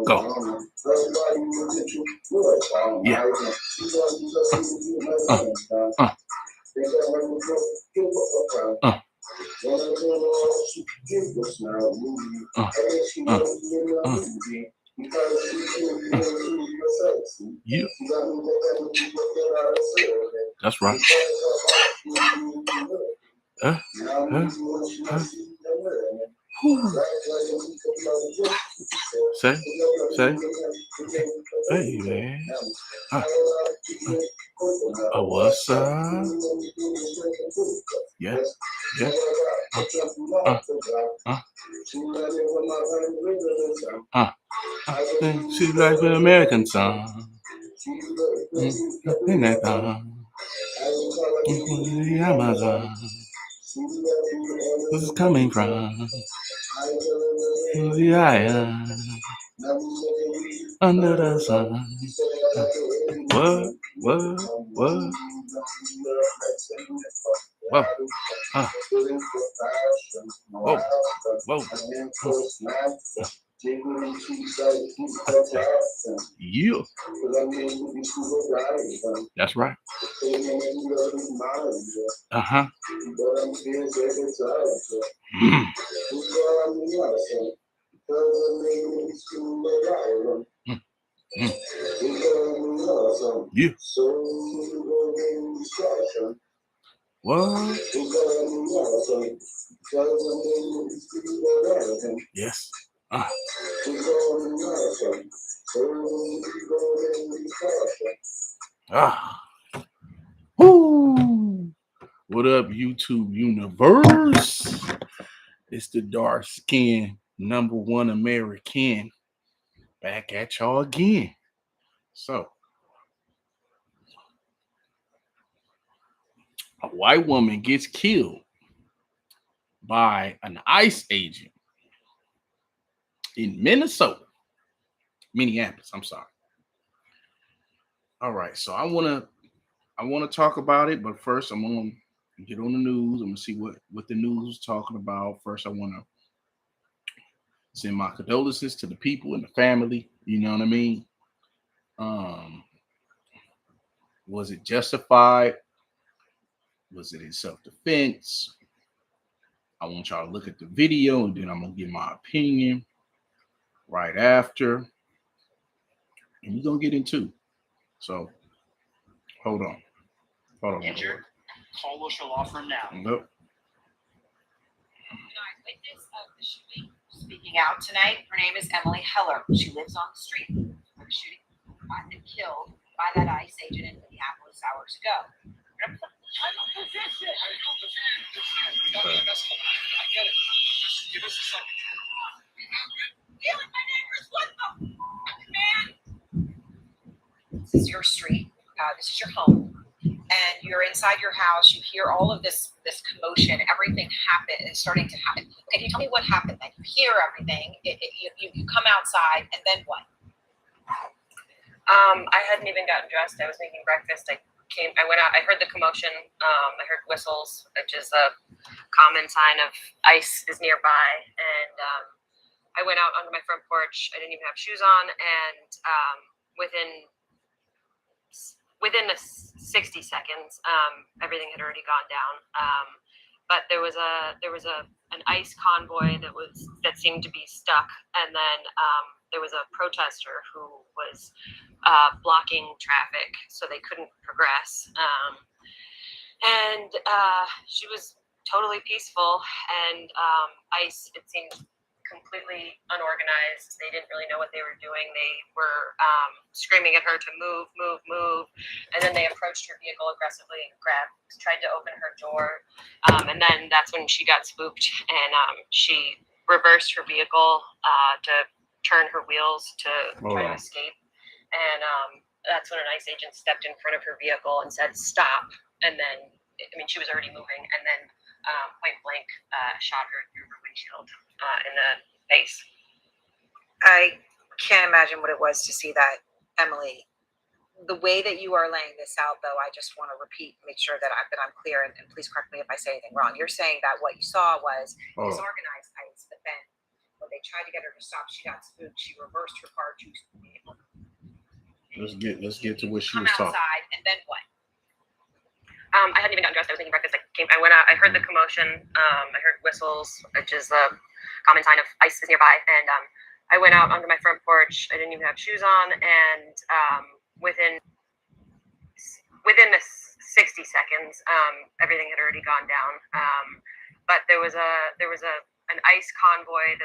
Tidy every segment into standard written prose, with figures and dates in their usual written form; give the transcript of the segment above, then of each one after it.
Go. Yeah. Yeah. That's right. Say, hey man. What's up? Yeah. Yeah. She's like an American song. The Amazon. Who's coming from? The island. Under the sun. What? Whoa. Yeah. That's right. Yeah. What? Yes. Woo. What up, YouTube universe? It's the dark skin #1 American back at y'all again. So, a white woman gets killed by an ICE agent in Minneapolis. I'm sorry. All right, so I want to talk about it, but first I'm gonna get on the news. I'm gonna see what the news is talking about. First, I want to send my condolences to the people and the family. You know what I mean? Was it justified? Was it in self-defense? I want y'all to look at the video, and then I'm gonna give my opinion right after, and we're gonna get into. So, hold on. Injured? Call Wilshire Law Firm now. Nope. Witness of the shooting speaking out tonight. Her name is Emily Heller. She lives on the street where the shooting and killed by that ICE agent in Minneapolis hours ago. I'm a position. I get it. Just give us a second. Killing my neighbors. What the man? This is your street. This is your home. And you're inside your house, you hear all of this commotion, everything is starting to happen. Can you tell me what happened then? You hear everything, you come outside, and then what? I hadn't even gotten dressed. I was making breakfast. I went out, I heard the commotion. I heard whistles, which is a common sign of ICE is nearby. And I went out onto my front porch. I didn't even have shoes on. And within the 60 seconds, everything had already gone down. But there was an ICE convoy that seemed to be stuck, and then there was a protester who was blocking traffic so they couldn't progress. And she was totally peaceful, and ICE, it seemed completely unorganized. They didn't really know what they were doing. They were screaming at her to move, move, move. And then they approached her vehicle aggressively and tried to open her door. And then that's when she got spooked, and she reversed her vehicle to turn her wheels to try to escape. And that's when an ICE agent stepped in front of her vehicle and said, "Stop." And then, I mean, she was already moving, and then point blank shot her through her windshield in the face. I can't imagine what it was to see that, Emily. The way that you are laying this out, though, I just want to repeat, make sure that I'm clear, and please correct me if I say anything wrong. You're saying that what you saw was disorganized ICE, but then when they tried to get her to stop, she got spooked. She reversed her car to Let's get to what she was come talking. outside, and then what? I hadn't even gotten dressed. I was making breakfast. I went out. I heard the commotion. I heard whistles, which is a common sign of ICE is nearby. And I went out onto my front porch. I didn't even have shoes on. And within the 60 seconds, everything had already gone down. But there was an ICE convoy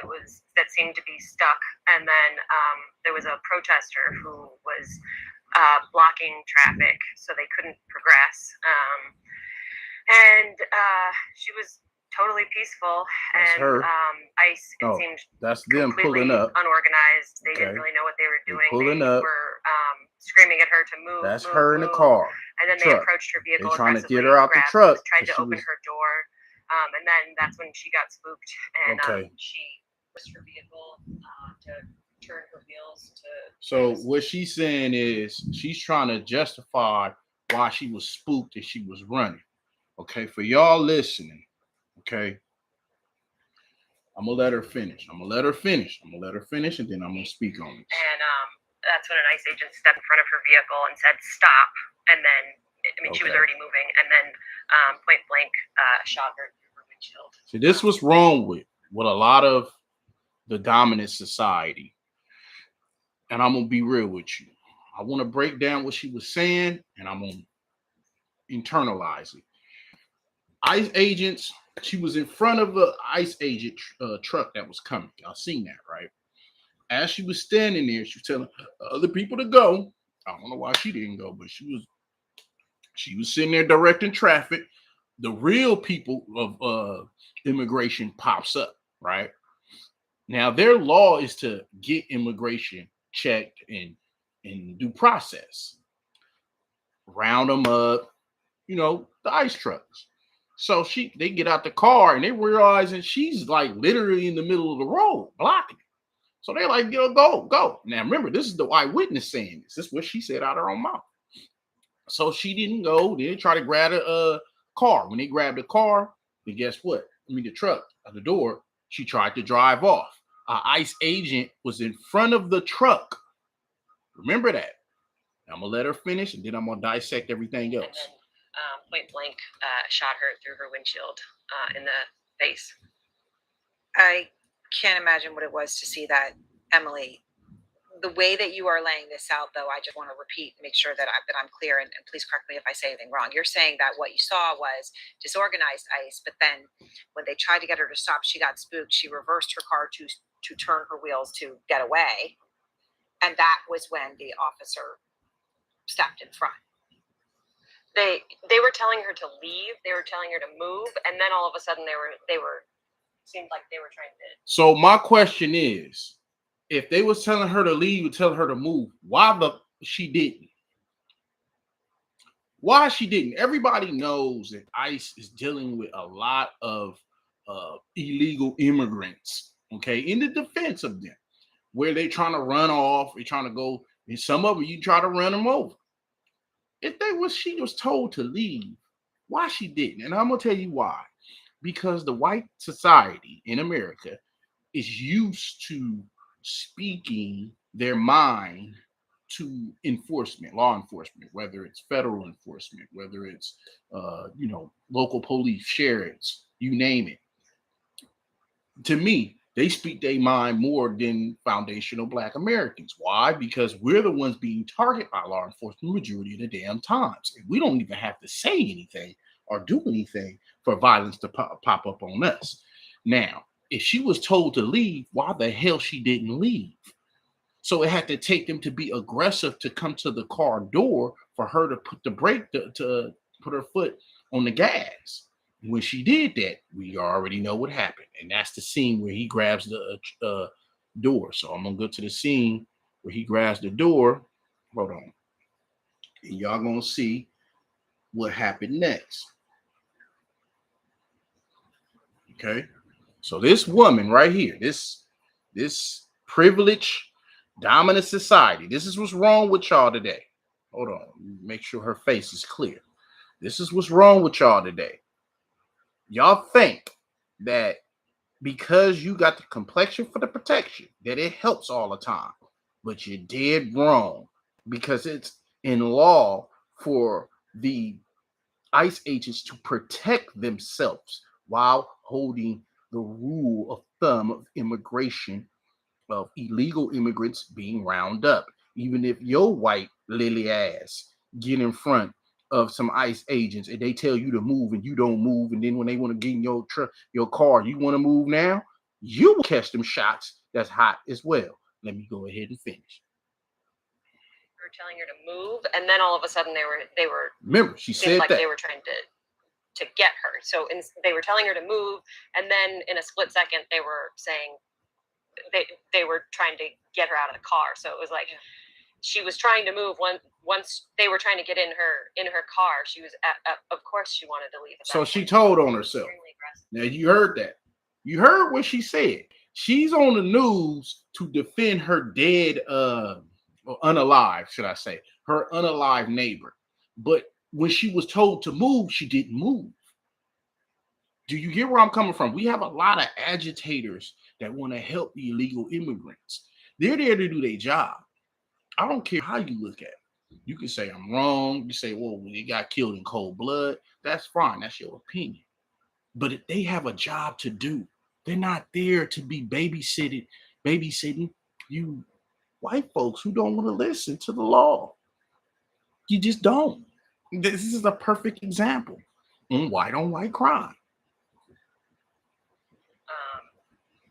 that seemed to be stuck, and then there was a protester who was blocking traffic so they couldn't progress. And she was totally peaceful. That's and her. ICE, it seemed That's them completely pulling up. unorganized. They didn't really know what they were doing. Pulling up. Were screaming at her to move. That's move, her in the move. car. And then they approached her vehicle. They're trying to get aggressively her out the truck. Tried to open her door. And then that's when she got spooked, and she pushed her vehicle to turn her wheels to. So what she's saying is she's trying to justify why she was spooked and she was running. Okay, for y'all listening, okay, I'm gonna let her finish. And then I'm gonna speak on it. And that's when an ICE agent stepped in front of her vehicle and said, "Stop." And then, I mean, she was already moving, and then point blank shot her through her windshield. So this was wrong with a lot of the dominant society. And I'm gonna be real with you. I want to break down what she was saying, and I'm gonna internalize it. ICE agents, she was in front of a ICE agent truck that was coming. Y'all seen that, right? As she was standing there, she was telling other people to go. I don't know why she didn't go, but she was sitting there directing traffic. The real people of immigration pops up, right? Now their law is to get immigration checked and due process. Round them up, the ICE trucks. So they get out the car and they realizing she's like literally in the middle of the road blocking it. So they're like, go. Now remember, this is the eyewitness saying this. This is what she said out of her own mouth. So she didn't go. They try to grab a car. When they grabbed the car, then guess what? The truck at the door, she tried to drive off. An ICE agent was in front of the truck. Remember that. I'm going to let her finish, and then I'm going to dissect everything else. And then point blank shot her through her windshield in the face. I can't imagine what it was to see that, Emily. The way that you are laying this out, though, I just want to repeat, make sure that I'm clear, and please correct me if I say anything wrong. You're saying that what you saw was disorganized ICE, but then when they tried to get her to stop, she got spooked. She reversed her car to turn her wheels to get away, and that was when the officer stepped in front. They were telling her to leave. They were telling her to move, and then all of a sudden they were seemed like they were trying to. So my question is, if they was telling her to leave and telling her to move, why she didn't? Why she didn't? Everybody knows that ICE is dealing with a lot of illegal immigrants, okay, in the defense of them, where they're trying to run off, they're trying to go, and some of them you try to run them over. If she was told to leave, why she didn't? And I'm gonna tell you why. Because the white society in America is used to speaking their mind to law enforcement, whether it's federal enforcement, whether it's local police, sheriffs, you name it. To me, They speak their mind more than foundational Black Americans. Why? Because we're the ones being targeted by law enforcement majority of the damn times. And we don't even have to say anything or do anything for violence to pop up on us. Now, if she was told to leave, why the hell she didn't leave? So it had to take them to be aggressive to come to the car door for her to put the brake to put her foot on the gas. When she did that, we already know what happened, and that's the scene where he grabs the door. So I'm gonna go to the scene where he grabs the door. Hold on, and y'all gonna see what happened next. Okay, so this woman right here, this privileged, dominant society. This is what's wrong with y'all today. Hold on, make sure her face is clear. This is what's wrong with y'all today. Y'all think that because you got the complexion for the protection, that it helps all the time. But you're dead wrong, because it's in law for the ICE agents to protect themselves while holding the rule of thumb of immigration, of illegal immigrants being rounded up. Even if your white lily ass get in front of some ICE agents and they tell you to move and you don't move, and then when they want to get in your truck, your car, you want to move now, you will catch them shots that's hot as well. Let me go ahead and finish. We were telling her to move, and then all of a sudden they were Remember, she said like that they were trying to get her. So they were telling her to move, and then in a split second they were saying they were trying to get her out of the car. So it was like she was trying to move once they were trying to get in her car. She was of course she wanted to leave. So she told on herself. Now you heard that. You heard what she said. She's on the news to defend her dead, or unalive, should I say, her unalive neighbor. But when she was told to move, she didn't move. Do you get where I'm coming from? We have a lot of agitators that want to help the illegal immigrants. They're there to do their job. I don't care how you look at it. You can say I'm wrong. You say, well, they got killed in cold blood. That's fine. That's your opinion. But if they have a job to do, they're not there to be babysitting you white folks who don't want to listen to the law. You just don't. This is a perfect example on white crime.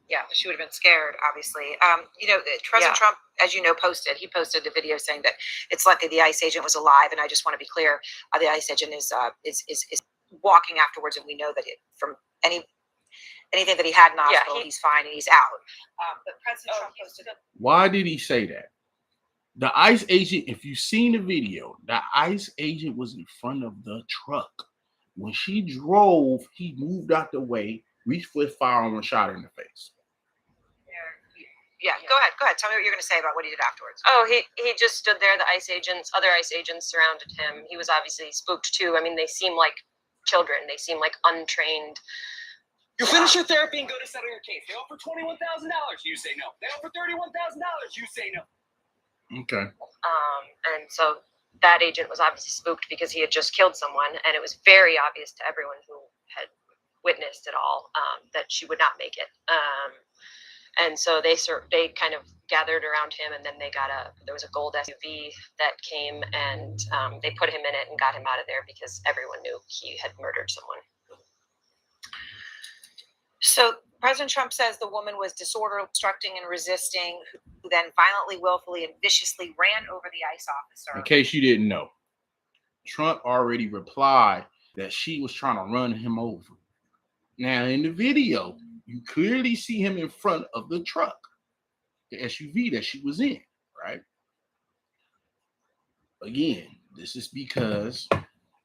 Yeah, she would have been scared, obviously. President Trump, as you know, posted a video saying that it's likely the ICE agent was alive. And I just want to be clear, the ICE agent is walking afterwards, and we know that from anything that he had in the hospital, he's fine and he's out. But President Trump posted. Why did he say that? The ICE agent, if you've seen the video, the ICE agent was in front of the truck. When she drove, he moved out the way, reached for his firearm, and shot her in the face. Yeah, go ahead. Tell me what you're going to say about what he did afterwards. Oh, he just stood there. Other ICE agents surrounded him. He was obviously spooked too. I mean, they seem like children. They seem like untrained. You finish your therapy and go to settle your case. They offer $21,000. You say no. They offer $31,000. You say no. Okay. And so that agent was obviously spooked because he had just killed someone, and it was very obvious to everyone who had witnessed it all that she would not make it. And so they kind of gathered around him, and then there was a gold SUV that came, and they put him in it and got him out of there because everyone knew he had murdered someone. So President Trump says the woman was disorder, obstructing, and resisting, who then violently, willfully, and viciously ran over the ICE officer. In case you didn't know, Trump already replied that she was trying to run him over. Now, in the video, you clearly see him in front of the truck, the SUV that she was in, right? Again, this is because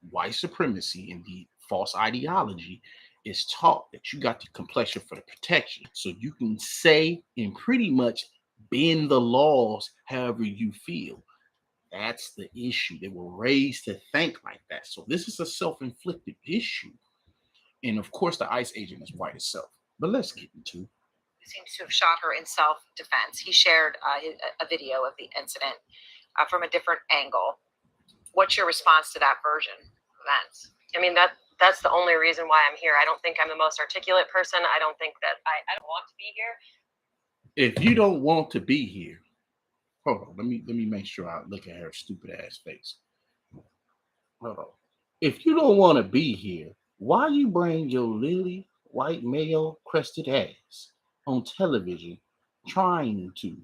white supremacy and the false ideology is taught that you got the complexion for the protection. So you can say and pretty much bend the laws however you feel. That's the issue. They were raised to think like that. So this is a self-inflicted issue. And of course, the ICE agent is white itself. But let's get into it. He seems to have shot her in self-defense. He shared a video of the incident from a different angle. What's your response to that version of events? I mean, that's the only reason why I'm here. I don't think I'm the most articulate person. I don't think that I don't want to be here. If you don't want to be here, hold on. Let me make sure I look at her stupid ass face. Hold on. If you don't want to be here, why you bring your lily white male crested ass on television trying to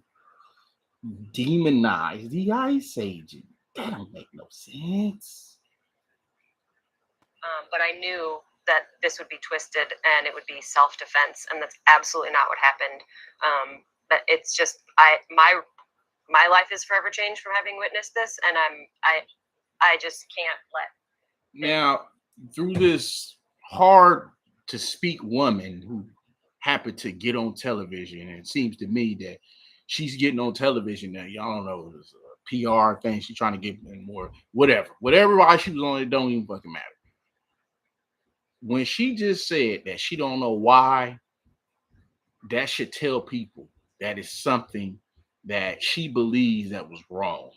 demonize the ice agent? That don't make no sense. But I knew that this would be twisted and it would be self-defense, and that's absolutely not what happened. But it's just my life is forever changed from having witnessed this, and I just can't let. Now, through this hard to speak woman who happened to get on television, and it seems to me that she's getting on television now. Y'all don't know, it's a PR thing. She's trying to get in more, whatever. Why she was on it don't even fucking matter. When she just said that she don't know why, that should tell people that is something that she believes that was wrong.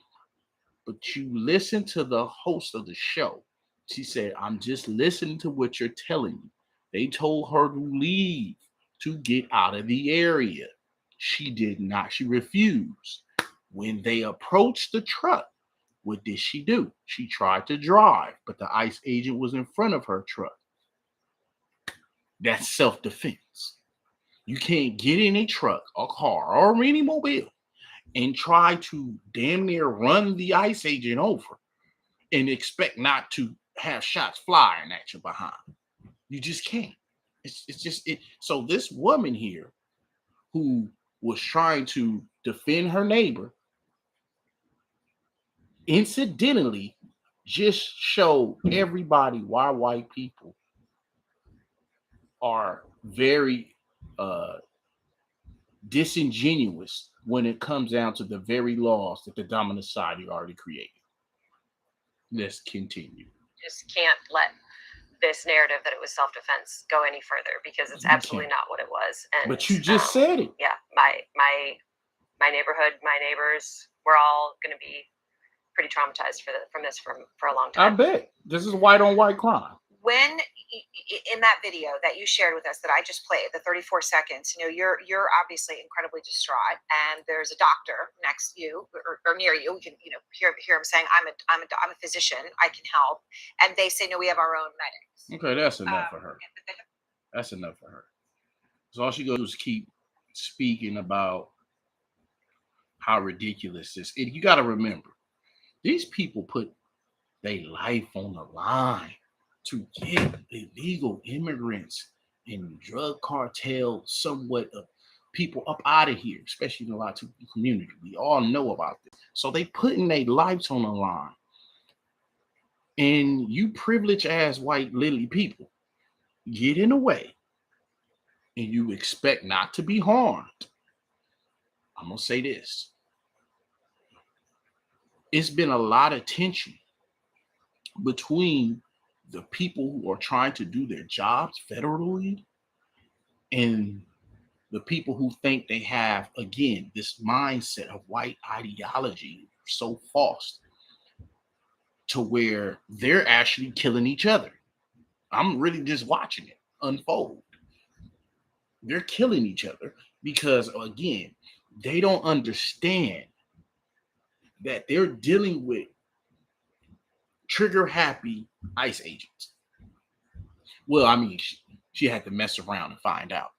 But you listen to the host of the show. She said, I'm just listening to what you're telling me. They told her to leave, to get out of the area. She did not. She refused. When they approached the truck, what did she do? She tried to drive, but the ICE agent was in front of her truck. That's self-defense. You can't get in a truck, a car, or any mobile and try to damn near run the ICE agent over and expect not to have shots flying at you behind. You just can't. It's just it. So this woman here who was trying to defend her neighbor incidentally just showed everybody why white people are very disingenuous when it comes down to the very laws that the dominant society already created. Let's continue. Just can't let this narrative that it was self-defense go any further, because it's absolutely not what it was. And but you just said it. Yeah, my neighborhood, my neighbors, we're all going to be pretty traumatized from this for a long time. I bet. This is white on white crime. When in that video that you shared with us that I just played, the 34 seconds, you're obviously incredibly distraught, and there's a doctor next to you or near you. You can hear him saying, I'm a physician, I can help," and they say, "No, we have our own medics." Okay, that's enough for her. That's enough for her. So all she goes is keep speaking about how ridiculous this. And you got to remember, these people put their life on the line to get illegal immigrants and drug cartel, somewhat of people up out of here, especially in the Latino community. We all know about this. So they putting their lives on the line. And you privileged ass white lily people get in the way and you expect not to be harmed. I'm going to say this. It's been a lot of tension between the people who are trying to do their jobs federally and the people who think they have, again, this mindset of white ideology so false to where they're actually killing each other. I'm really just watching it unfold. They're killing each other because, again, they don't understand that they're dealing with trigger happy ICE agents. Well, I mean, she had to mess around and find out.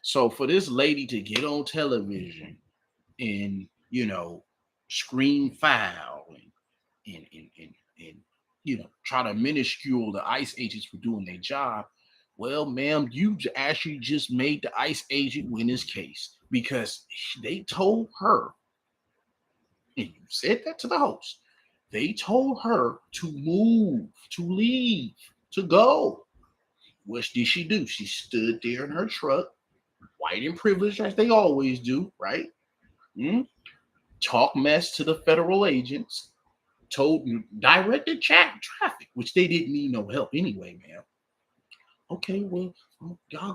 So for this lady to get on television and, scream foul and try to minuscule the ICE agents for doing their job, well, ma'am, you actually just made the ICE agent win his case because they told her, and you said that to the host, they told her to move, to leave, to go. What did she do? She stood there in her truck, white and privileged as they always do, right? Talk mess to the federal agents, directed traffic, which they didn't need no help anyway, man. Okay, well, y'all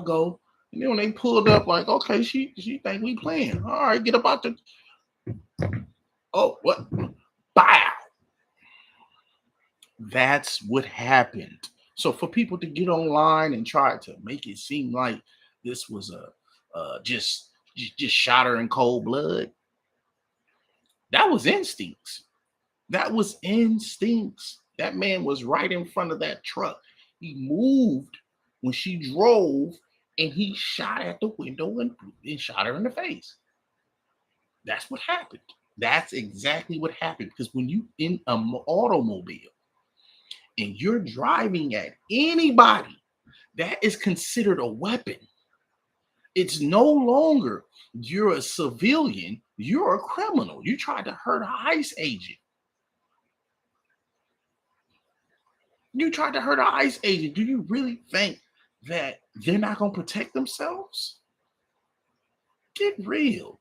go. And then when they pulled up, like, okay, she think we playing. All right, get up out the. Oh, what? Bow. That's what happened. So for people to get online and try to make it seem like this was a just shot her in cold blood, that was instincts. That was instincts. That man was right in front of that truck. He moved when she drove, and he shot at the window and shot her in the face. That's what happened. That's exactly what happened. Because when you in an automobile and you're driving at anybody, that is considered a weapon. It's no longer you're a civilian, you're a criminal. You tried to hurt an ICE agent. You tried to hurt an ICE agent. Do you really think that they're not going to protect themselves? Get real.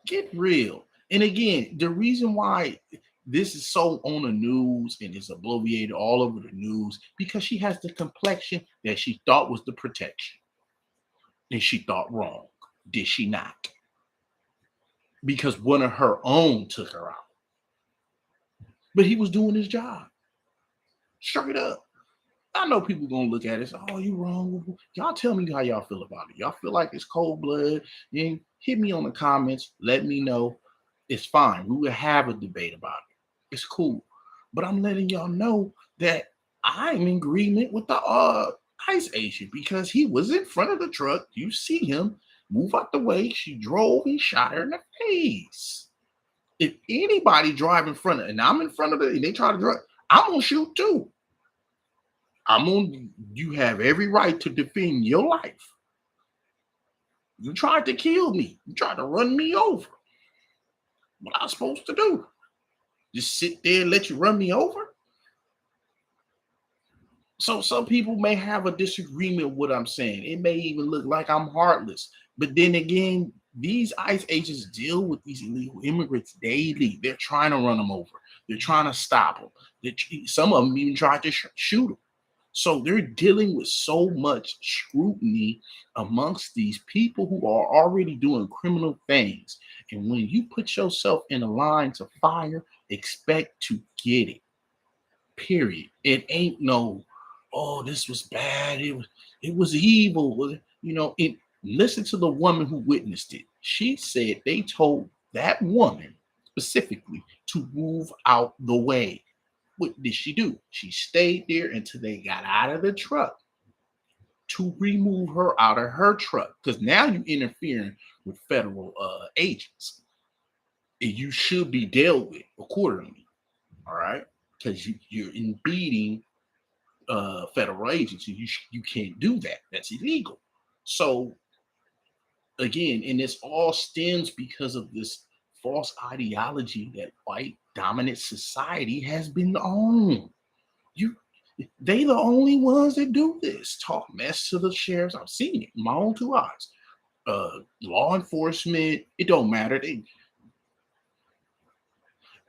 Get real. And again, the reason why this is so on the news and it's obliviated all over the news because she has the complexion that she thought was the protection. And she thought wrong. Did she not? Because one of her own took her out. But he was doing his job. Straight up. I know people gonna look at it. Say, oh, you wrong. Y'all tell me how y'all feel about it. Y'all feel like it's cold blood. Then hit me on the comments. Let me know. It's fine. We will have a debate about it. It's cool. But I'm letting y'all know that I'm in agreement with the ICE agent because he was in front of the truck. You see him move out the way. She drove and shot her in the face. If anybody drive in front of, and I'm in front of it, and they try to drive, I'm gonna shoot too. You have every right to defend your life. You tried to kill me. You tried to run me over. What I was supposed to do? Just sit there and let you run me over? So some people may have a disagreement with what I'm saying. It may even look like I'm heartless. But then again, these ICE agents deal with these illegal immigrants daily. They're trying to run them over. They're trying to stop them. Some of them even tried to shoot them. So they're dealing with so much scrutiny amongst these people who are already doing criminal things. And when you put yourself in a line to fire, expect to get it. Period. It ain't no, oh, this was bad. It was evil. Listen to the woman who witnessed it. She said they told that woman specifically to move out the way. What did she do? She stayed there until they got out of the truck to remove her out of her truck. Because now you're interfering with federal agents. And you should be dealt with accordingly. All right? Because you're impeding federal agents. You can't do that. That's illegal. So again, and this all stems because of this false ideology that white dominant society has been on. They the only ones that do this. Talk mess to the sheriffs. I've seen it in my own two eyes. Law enforcement, it don't matter.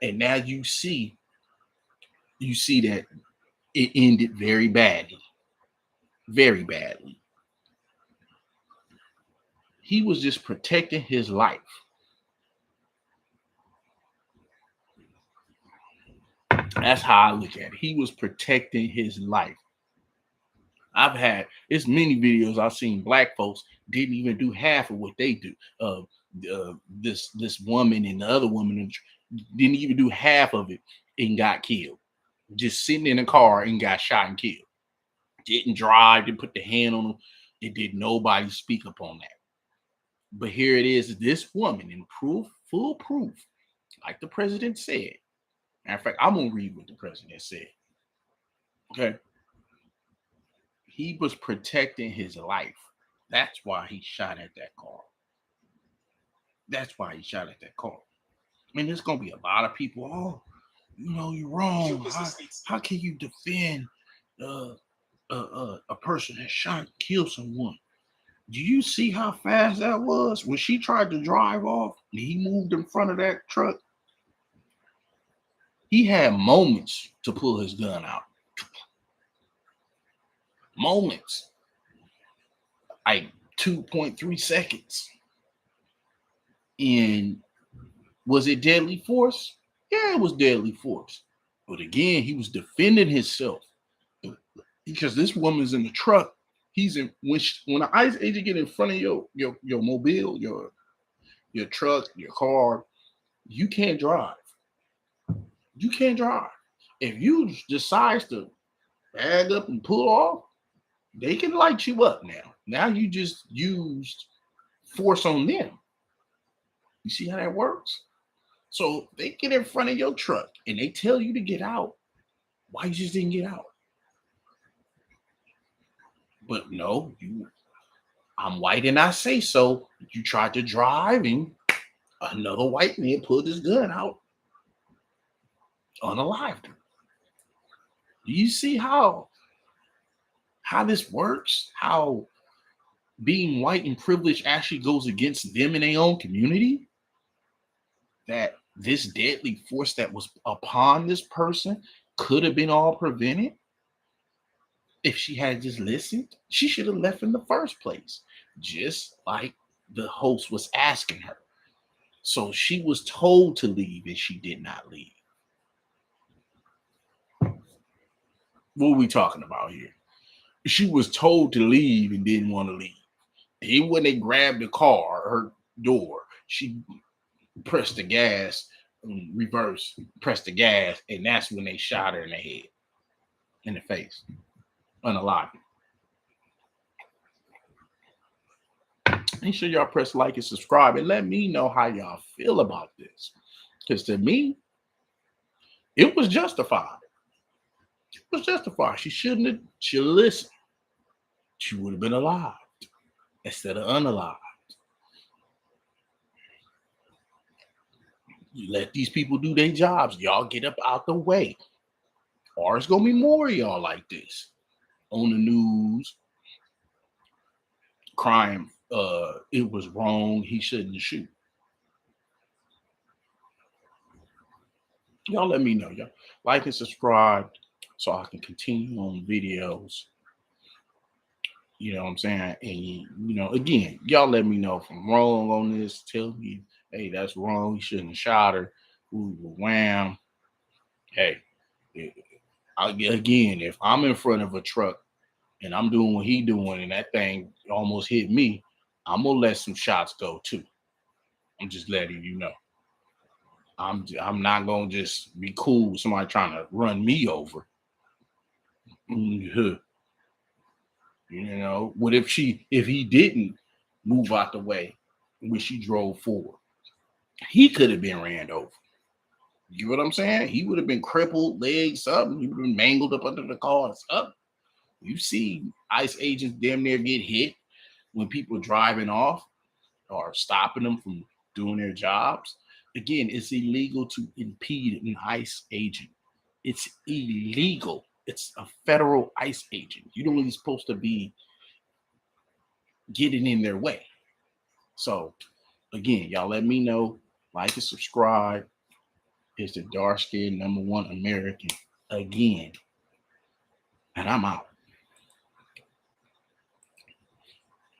And now you see that it ended very badly. Very badly. He was just protecting his life. That's how I look at it. He was protecting his life. It's many videos I've seen black folks didn't even do half of what they do. This woman and the other woman didn't even do half of it and got killed. Just sitting in a car and got shot and killed. Didn't drive, didn't put the hand on them. It did nobody speak up on that. But here it is, this woman in full proof, like the president said. Matter of fact, I'm gonna read what the president said. Okay. He was protecting his life. That's why he shot at that car. That's why he shot at that car. I mean, there's gonna be a lot of people. Oh, you're wrong. How can you defend a person that shot and killed someone? Do you see how fast that was? When she tried to drive off, and he moved in front of that truck. He had moments to pull his gun out. Moments. Like 2.3 seconds. And was it deadly force? Yeah, it was deadly force. But again, he was defending himself because this woman's in the truck. He's in when an ICE agent get in front of your mobile, your truck, your car, you can't drive. You can't drive. If you decide to bag up and pull off, they can light you up now. Now you just used force on them. You see how that works? So they get in front of your truck and they tell you to get out. Why you just didn't get out? But no, I'm white and I say so. You tried to drive and another white man pulled his gun out, unalived him. Do you see how this works? How being white and privileged actually goes against them in their own community? That this deadly force that was upon this person could have been all prevented if she had just listened. She should have left in the first place, just like the host was asking her. So she was told to leave and she did not leave. What are we talking about here? She was told to leave and didn't want to leave. Even when they grabbed the car, her door, she pressed the gas, reverse, pressed the gas, and that's when they shot her in the head, in the face, unalived. Make sure y'all press like and subscribe and let me know how y'all feel about this. Because to me, it was justified. It was justified. She shouldn't have, she listened. She would have been alive instead of unalive. You let these people do their jobs. Y'all get up out the way. Or it's gonna be more of y'all like this on the news crying it was wrong, he shouldn't shoot. Y'all let me know. Y'all like and subscribe so I can continue on videos. You know what I'm saying? And again, y'all let me know if I'm wrong on this. Tell me, hey, that's wrong. You shouldn't have shot her. Ooh, wham. Hey, again, if I'm in front of a truck and I'm doing what he doing and that thing almost hit me, I'm gonna let some shots go too. I'm just letting you know. I'm not gonna just be cool with somebody trying to run me over. You know, what if he didn't move out the way when she drove forward? He could have been ran over. You know what I'm saying? He would have been crippled, legs up, he would have been mangled up under the cars up. You see ICE agents damn near get hit when people driving off or stopping them from doing their jobs. Again, it's illegal to impede an ICE agent. It's illegal. It's a federal ICE agent. You don't really supposed to be getting in their way. So again, y'all let me know. Like and subscribe. It's the dark skinned #1 American again. And I'm out.